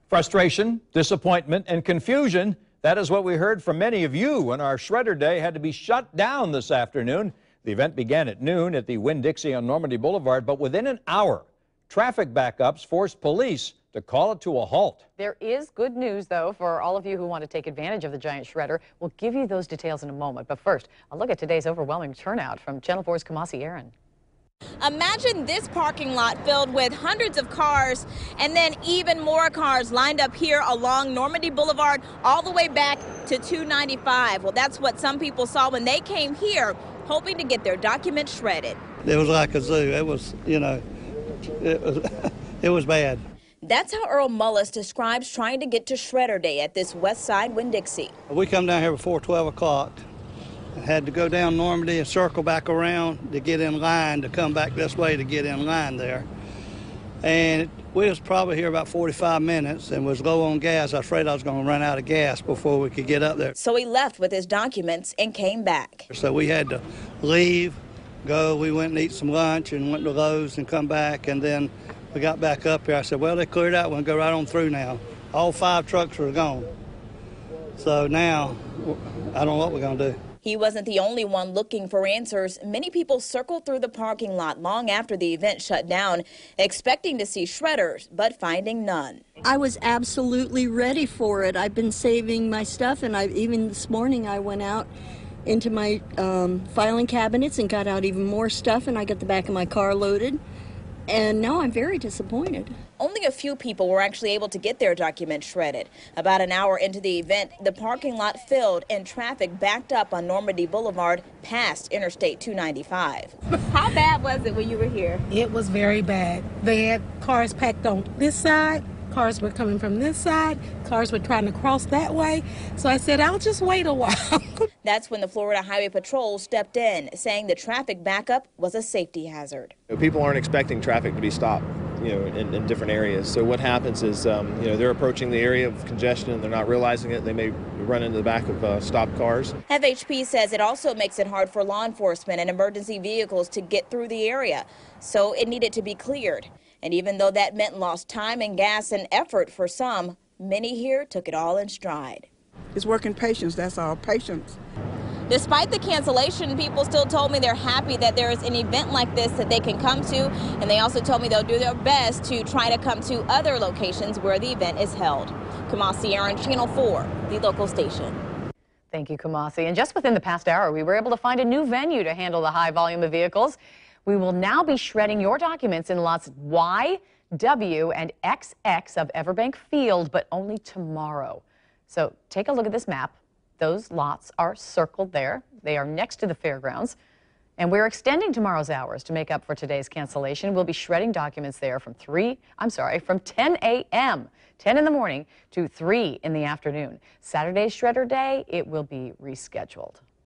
Frustration, disappointment, and confusion. That is what we heard from many of you when our Shredder Day had to be shut down this afternoon. The event began at noon at the Winn-Dixie on Normandy Boulevard, but within an hour, traffic backups forced police to call it to a halt. There is good news, though, for all of you who want to take advantage of the giant shredder. We'll give you those details in a moment. But first, a look at today's overwhelming turnout from Channel 4's Kamasi Aaron. Imagine this parking lot filled with hundreds of cars and then even more cars lined up here along Normandy Boulevard all the way back to 295. Well, that's what some people saw when they came here hoping to get their documents shredded. It was like a zoo. It was, it was bad. That's how Earl Mullis describes trying to get to Shredder Day at this West Side Winn-Dixie. We come down here before 12 o'clock. Had to go down Normandy and circle back around to get in line, to come back this way to get in line there. And we was probably here about 45 minutes and was low on gas. I was afraid I was going to run out of gas before we could get up there. So he left with his documents and came back. So we had to leave, go. We went and eat some lunch and went to Lowe's and come back. And then we got back up here. I said, well, they cleared out. We'll go right on through now. All 5 trucks were gone. So now I don't know what we're going to do. He wasn't the only one looking for answers. Many people circled through the parking lot long after the event shut down, expecting to see shredders, but finding none. I was absolutely ready for it. I've been saving my stuff, and even this morning I went out into my filing cabinets and got out even more stuff, and I got the back of my car loaded. And now I'm very disappointed. Only a few people were actually able to get their documents shredded. About an hour into the event, the parking lot filled and traffic backed up on Normandy Boulevard past Interstate 295. How bad was it when you were here? It was very bad. They had cars packed on this side. Cars were coming from this side. Cars were trying to cross that way. So I said, I'll just wait a while. That's when the Florida Highway Patrol stepped in, saying the traffic backup was a safety hazard. People aren't expecting traffic to be stopped, in different areas. So what happens is, they're approaching the area of congestion and they're not realizing it. They may run into the back of stopped cars. FHP says it also makes it hard for law enforcement and emergency vehicles to get through the area. So it needed to be cleared. And even though that meant lost time and gas and effort for some, many here took it all in stride. It's working patience, that's all, patience. Despite the cancellation, people still told me they're happy that there is an event like this that they can come to, and they also told me they'll do their best to try to come to other locations where the event is held. Kamasi Aaron, Channel 4, the local station. Thank you, Kamasi. And just within the past hour, we were able to find a new venue to handle the high volume of vehicles. We will now be shredding your documents in lots Y, W, and XX of Everbank Field, but only tomorrow. So take a look at this map. Those lots are circled there. They are next to the fairgrounds. And we're extending tomorrow's hours to make up for today's cancellation. We'll be shredding documents there from 10 a.m., 10 in the morning to 3 in the afternoon. Saturday's Shredder Day, it will be rescheduled.